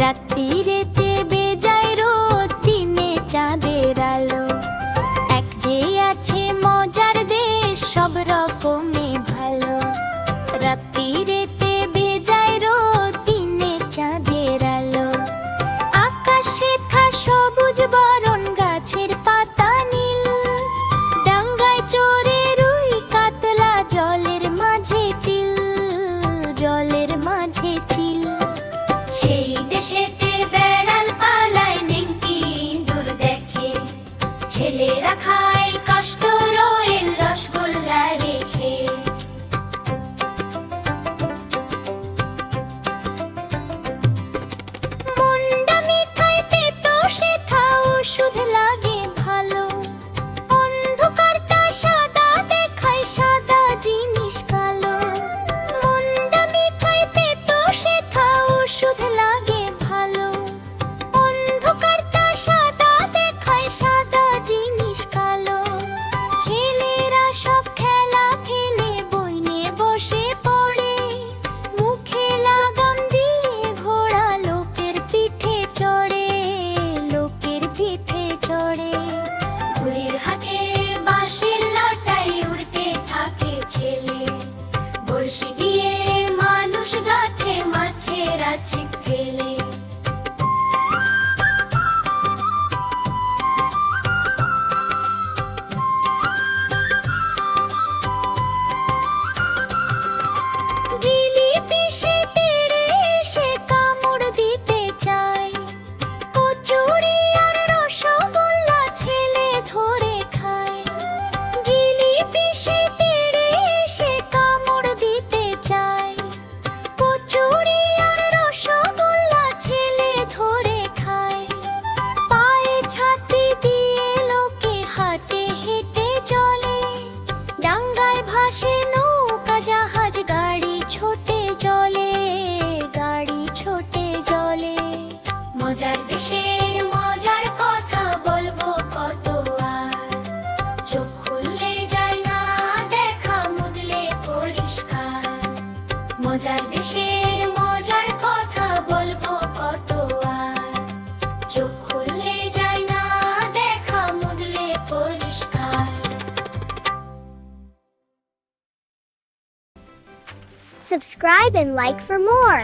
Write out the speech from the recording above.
রাত্রিরেতে বেজায় রোদ, দিনে চাঁদের আলো। এক যে আছে মজার দেশ, সব রকমে ভালো। রাত্রিরেতে বেজায় রোদ, দিনে চাঁদের আলো। আকাশে থা সবুজ বরণ, গাছের পাতা নীল। ডাঙ্গায় চড়ে রুই কাতলা, জলের মাঝে চিল, জলের মাঝে চিল। সেই দেশেতে বেড়াল পালায়, নেংটি ইঁদুর দেখে। ছেলেরা খায় কষ্ট রোয়েল, রসগোল্লা রেখে। মন্ডা মিঠাই পেতো সেথা, ওষুধ লাগে ভালো। অন্ধকারটা সাদা দেখায়, সাদা জিনিস কালো। মন্ডা মিঠাই পেতো সেথা, ওষুধ লাগে ভালো। অন্ধকারটা সাদা দেখায়, সাদা জিনিস কালো। ছেলেরা সব খেলা ফেলে, বই নিয়ে বসে পড়ে। মুখে লাগাম দিয়ে ঘোড়া, লোকের পিঠে চড়ে, লোকের পিঠে চড়ে। ঘুড়ির হাতে বাঁশের লটাই, উড়তে থাকে ছেলে। বড়শি দিয়ে মানুষ গাঁথে, মাছেরা ছিপ ফেলে। বিলি পিষে তেড়ে এসে কামড় দিতে চায়। কচুরি আর রসগোল্লা ছেলে ধরে খায়। বিলি পিষে তেড়ে এসে কামড় দিতে চায়। কচুরি আর রসগোল্লা ছেলে ধরে খায়। পায়ে ছাতি দিয়ে লোকে হাঁটে হেঁটে চলে। ডাঙ্গায় ভাসে নৌকা, জাহাজ, গাড়ি ছোটে জলে, গাড়ি ছোটে জলে। মজার দেশের মজার কথা বলবো কত আর। চোখ খুললে যায় না দেখা, মুদলে পরিষ্কার। মজার দেশের মজার কথা বলবো কত আর। চোখ খুললে যায় না দেখা, মুদলে পরিষ্কার। Subscribe and like for more.